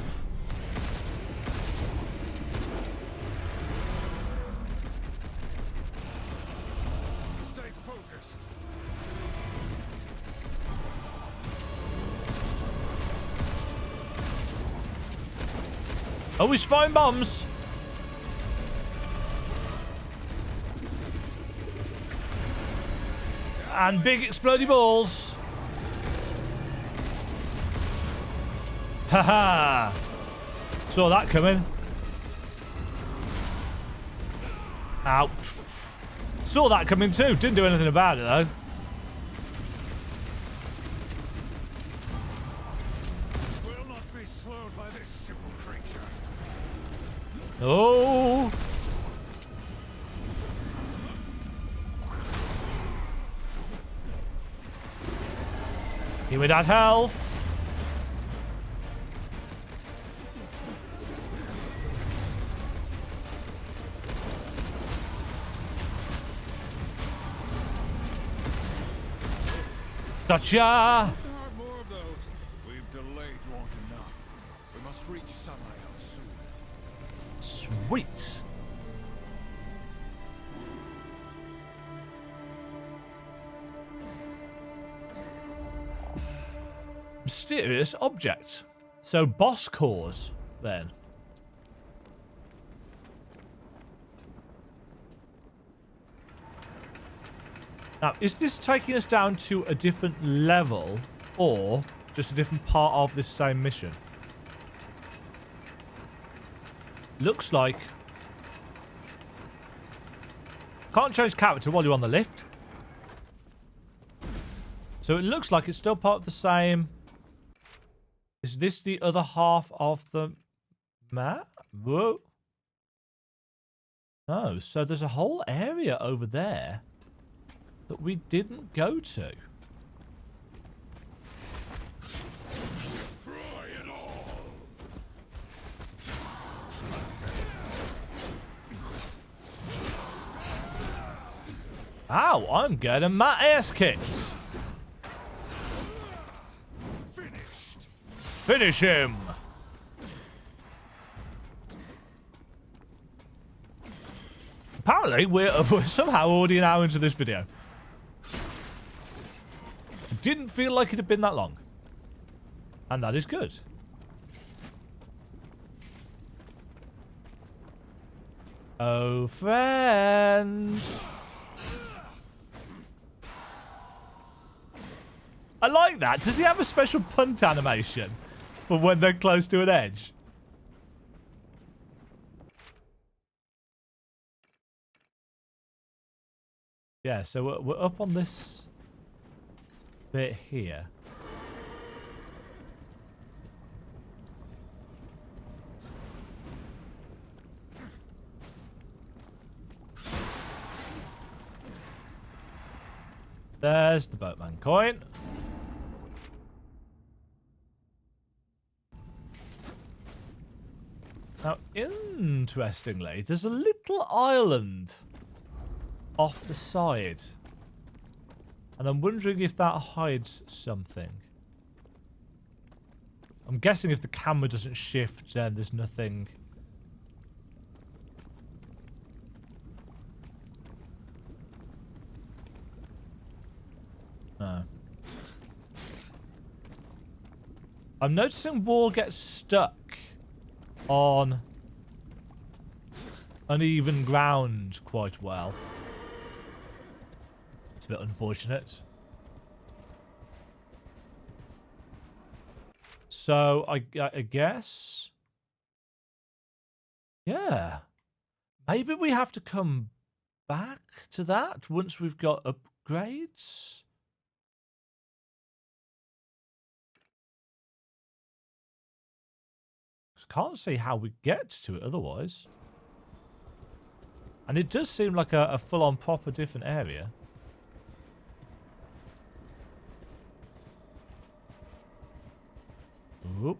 Stay focused. Oh, he's firing bombs. And big explodey balls. Haha. Saw that coming. Ow. Saw that coming too. Didn't do anything about it though. Will not be slowed by this simple creature. Oh. Give me that health. Gotcha. There are more of those. We've delayed long enough. We must reach Samael soon. Sweet. Mysterious object. So boss cores, then. Now, is this taking us down to a different level or just a different part of this same mission? Looks like... Can't change character while you're on the lift. So it looks like it's still part of the same... Is this the other half of the map? Whoa. No, so there's a whole area over there that we didn't go to. Ow, I'm getting my ass kicked. Finished. Finish him. Apparently, we're somehow already an hour into this video. It didn't feel like it had been that long. And that is good. Oh, friend. I like that. Does he have a special punt animation for when they're close to an edge? Yeah, so we're up on this bit here. There's the boatman coin. Now, interestingly, there's a little island off the side. And I'm wondering if that hides something. I'm guessing if the camera doesn't shift, then there's nothing. No. I'm noticing War gets stuck on uneven ground quite well. It's a bit unfortunate. So I guess, yeah, maybe we have to come back to that once we've got upgrades. Can't see how we get to it otherwise. And it does seem like a full-on proper different area. Oop.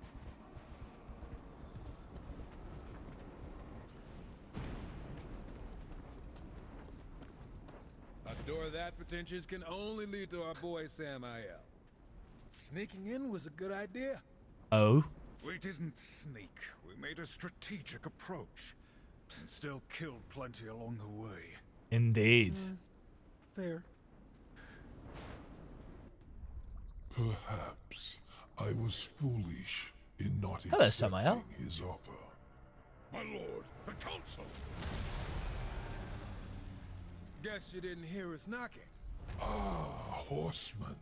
A door that pretentious can only lead to our boy Samael. Sneaking in was a good idea. Oh. We didn't sneak. We made a strategic approach. And still killed plenty along the way. Indeed. Fair. Perhaps I was foolish in not Hello, Samael. accepting his offer. My lord, the council! Guess you didn't hear us knocking. Ah, horseman.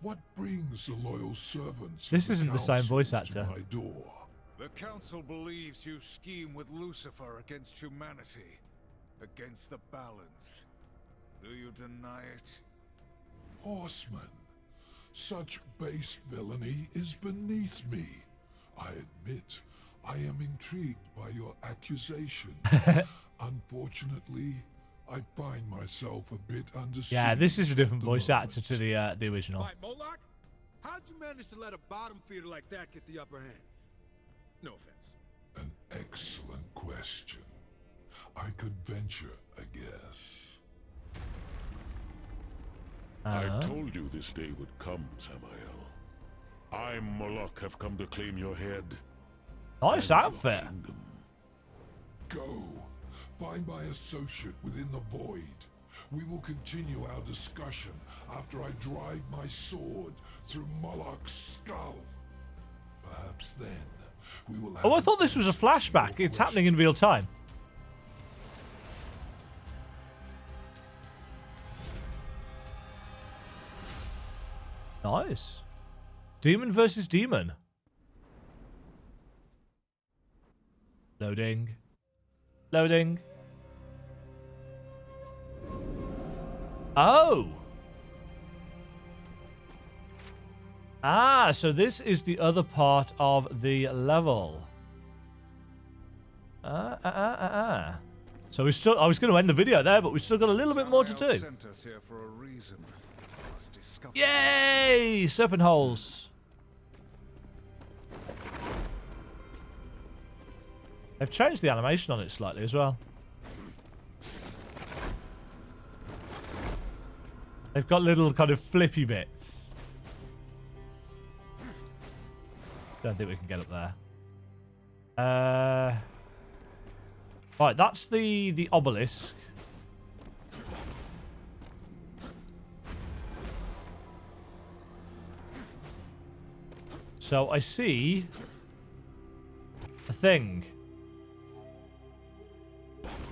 What brings the loyal servants of This isn't the same council voice to actor. my door? The council believes you scheme with Lucifer against humanity. Against the balance. Do you deny it? Horseman, such base villainy is beneath me. I admit, I am intrigued by your accusation. Unfortunately, I find myself a bit undeceived. Yeah, this is a different at the voice moment. actor to the original. Why, Moloch? How'd you manage to let a bottom feeder like that get the upper hand? No offense. An excellent question. I could venture a guess. I told you this day would come, Samael. I, Moloch, have come to claim your head. Nice and your outfit. kingdom. Go. Find my associate within the void. We will continue our discussion after I drive my sword through Moloch's skull. Perhaps then we will have... Oh, I thought this was a flashback. It's happening in real time. Nice. Demon versus demon. Loading. Loading. Oh. Ah, so this is the other part of the level. So we still, I was going to end the video there, but we've still got a little bit more to Samael do. sent us here for a reason. Let's discover Yay! Serpent holes. They've changed the animation on it slightly as well. They've got little kind of flippy bits. Don't think we can get up there. Right, that's the obelisk. So I see a thing.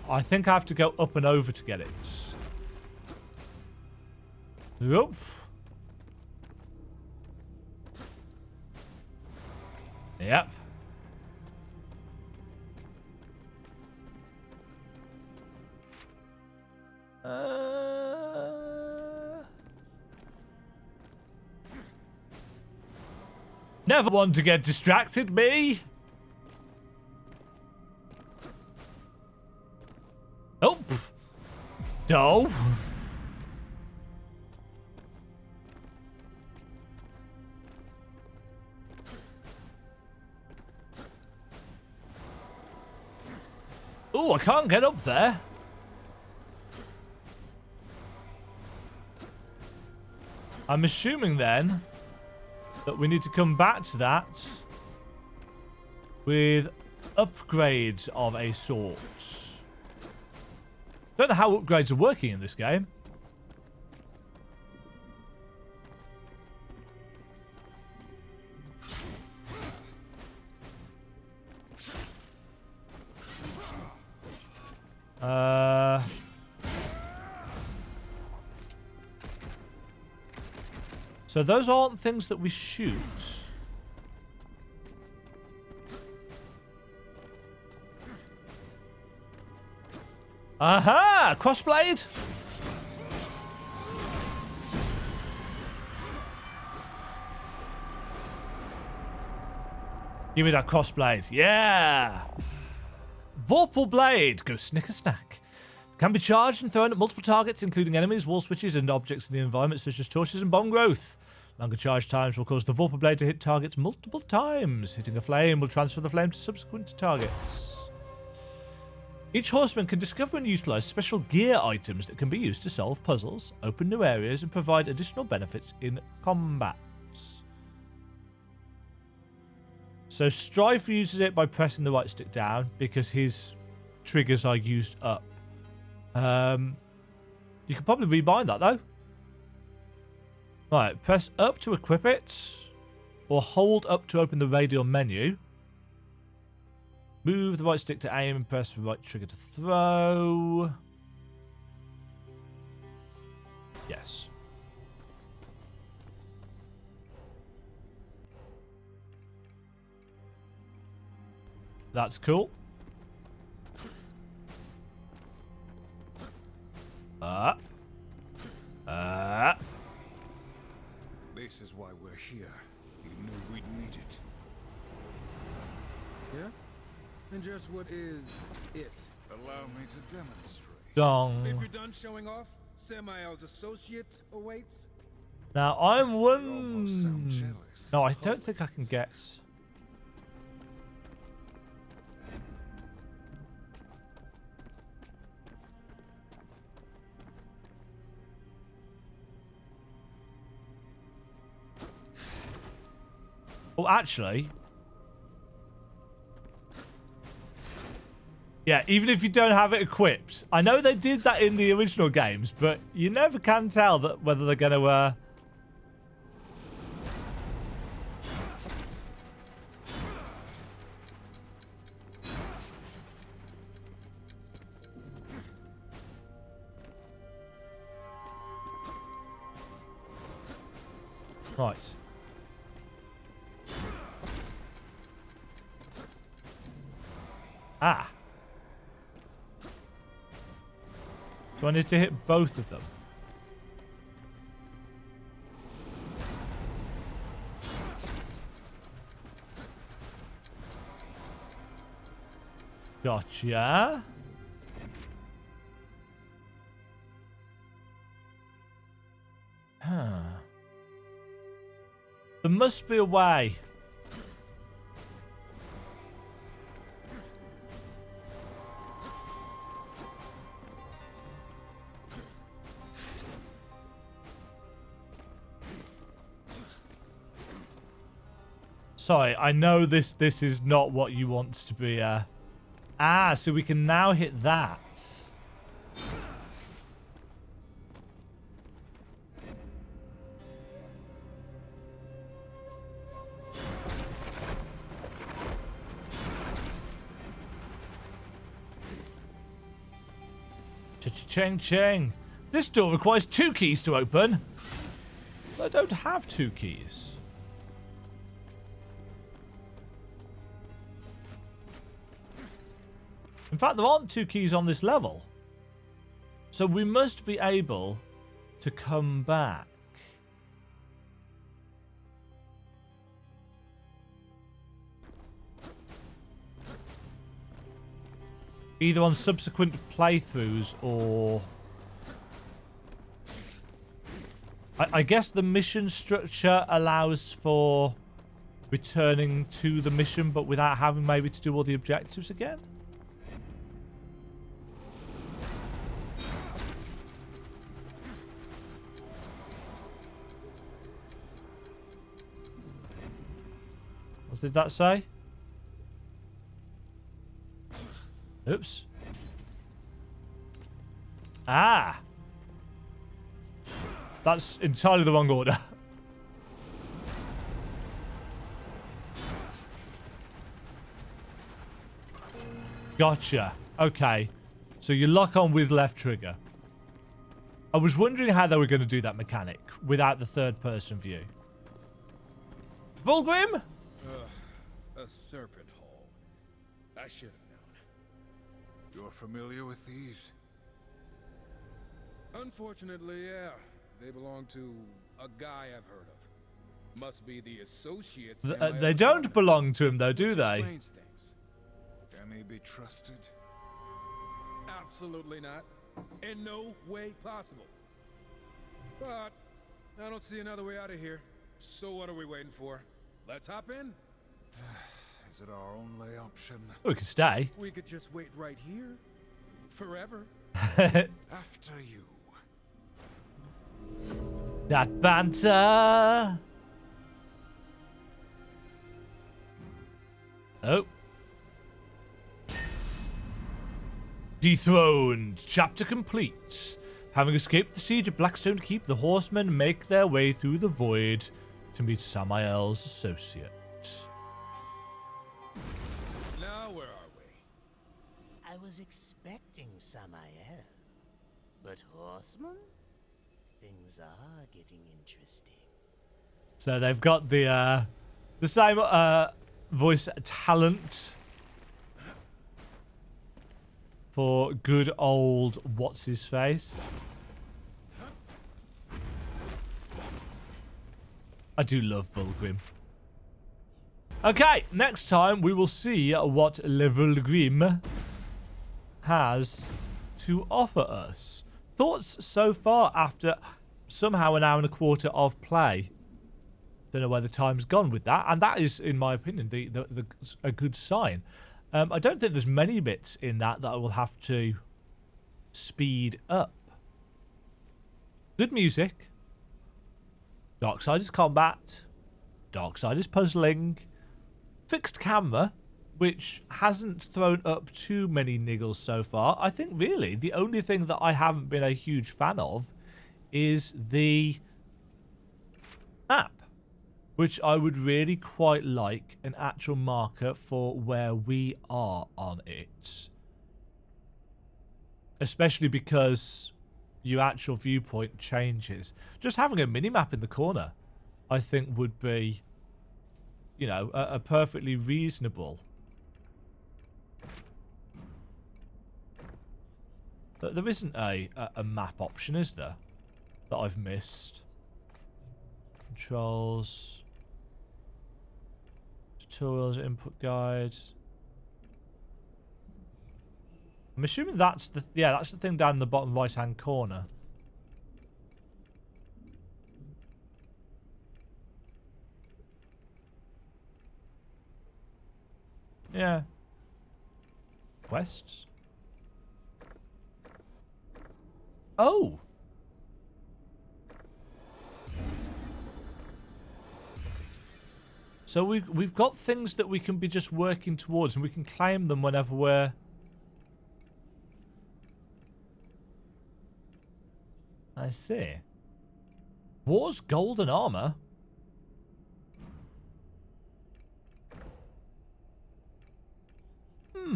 I think I have to go up and over to get it. Yup. Yep. Never want to get distracted, me. Oh. Dough. Oh, I can't get up there. I'm assuming then that we need to come back to that with upgrades of a sort. Don't know how upgrades are working in this game. So those aren't things that we shoot. Aha! Crossblade! Give me that crossblade. Yeah! Vorpal Blade. Go snick a snack. Can be charged and thrown at multiple targets, including enemies, wall switches, and objects in the environment, such as torches and bomb growth. Longer charge times will cause the Vorpal Blade to hit targets multiple times. Hitting a flame will transfer the flame to subsequent targets. Each horseman can discover and utilize special gear items that can be used to solve puzzles, open new areas, and provide additional benefits in combat. So Strife uses it by pressing the right stick down because his triggers are used up. You can probably rebind that though. Right, press up to equip it, or hold up to open the radial menu. Move the right stick to aim and press the right trigger to throw. Yes. That's cool. Up. Up. This is why we're here. You knew we'd need it. Yeah? And just what is it? Allow me to demonstrate. Dong. If you're done showing off, Samael's associate awaits. Now I'm almost sound one. jealous. No, I don't think I can get. Oh, actually. Yeah, even if you don't have it equipped. I know they did that in the original games, but you never can tell that whether they're going to... Right. Ah. Do I need to hit both of them? Gotcha. Huh. There must be a way. Sorry, I know this is not what you want to be. Ah, so we can now hit that. Cha-cha-ching-ching. This door requires 2 keys to open. I don't have 2 keys. In fact, there aren't 2 keys on this level. So we must be able to come back. Either on subsequent playthroughs or... I guess the mission structure allows for returning to the mission, but without having maybe to do all the objectives again? What did that say? Oops. Ah! That's entirely the wrong order. Gotcha. Okay. So you lock on with left trigger. I was wondering how they were going to do that mechanic without the third-person view. Vulgrim? A serpent hole. I should have known. You're familiar with these? Unfortunately, yeah. They belong to a guy I've heard of. Must be the associates. They don't belong to him, though, do they? Things. Can they be trusted? Absolutely not. In no way possible. But I don't see another way out of here. So what are we waiting for? Let's hop in. Is it our only option? We could stay. We could just wait right here. Forever. After you. That banter. Oh. Dethroned. Chapter complete. Having escaped the siege of Blackstone Keep, the horsemen make their way through the void to meet Samael's associate. Now where are we? I was expecting Samael, but horsemen? Things are getting interesting. So they've got the same voice talent for good old what's his face. I do love Vulgrim. Okay, next time we will see what Le Vulgrim has to offer us. Thoughts so far after somehow an hour and a quarter of play? Don't know where the time's gone with that, and that is, in my opinion, a good sign. I don't think there's many bits in that I will have to speed up. Good music. Darksiders combat. Darksiders puzzling. Fixed camera, which hasn't thrown up too many niggles so far. I think, really, the only thing that I haven't been a huge fan of is the map, which I would really quite like an actual marker for where we are on it. Especially because your actual viewpoint changes. Just having a mini-map in the corner, I think, would be, you know, a perfectly reasonable. But there isn't a map option, is there? That I've missed. Controls. Tutorials, input guide. I'm assuming that's the that's the thing down in the bottom right hand corner. Yeah. Quests. Oh. So we've got things that we can be just working towards, and we can claim them whenever we're... I see. War's golden armor?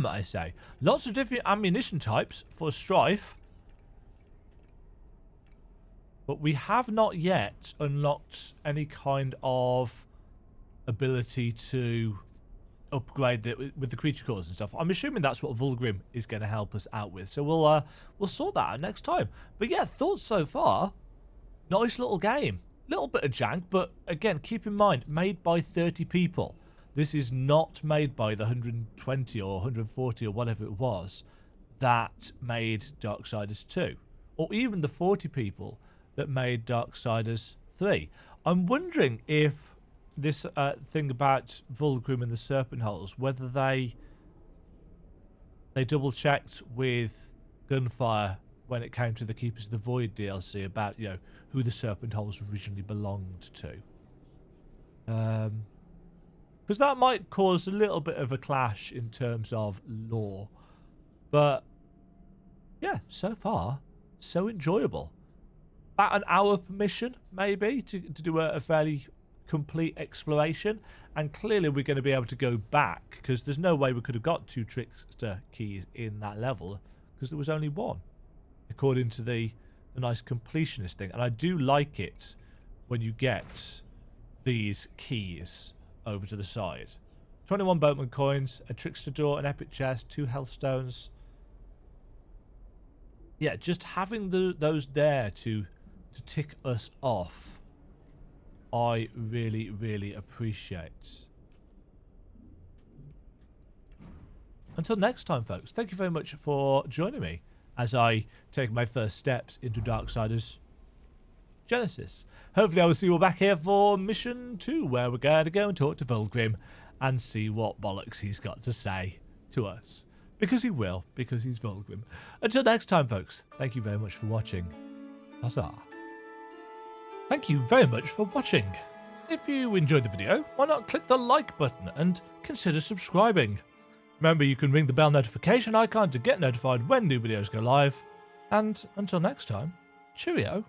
I say. Lots of different ammunition types for Strife. But we have not yet unlocked any kind of ability to upgrade with the creature cores and stuff. I'm assuming that's what Vulgrim is going to help us out with. So we'll sort that out next time. But yeah, thoughts so far. Nice little game. Little bit of jank, but again, keep in mind, made by 30 people. This is not made by the 120 or 140 or whatever it was that made Darksiders 2. Or even the 40 people that made Darksiders 3. I'm wondering if this thing about Vulgrim and the Serpent Holes, whether they double-checked with Gunfire when it came to the Keepers of the Void DLC about, you know, who the Serpent Holes originally belonged to. Because that might cause a little bit of a clash in terms of lore. But, yeah, so far, so enjoyable. About an hour per mission, maybe, to do a fairly complete exploration. And clearly we're going to be able to go back, because there's no way we could have got 2 trickster keys in that level, because there was only 1, according to the nice completionist thing. And I do like it when you get these keys over to the side. 21 boatman coins, a trickster door, an epic chest, 2 health stones. Yeah, just having those there to tick us off, I really, really appreciate. Until next time, folks, thank you very much for joining me as I take my first steps into Darksiders Genesis. Hopefully I will see you all back here for mission 2, where we're going to go and talk to Vulgrim and see what bollocks he's got to say to us. Because he will, because he's Vulgrim. Until next time, folks, thank you very much for watching. Ta-ta. Thank you very much for watching. If you enjoyed the video, why not click the like button and consider subscribing. Remember, you can ring the bell notification icon to get notified when new videos go live. And until next time, cheerio.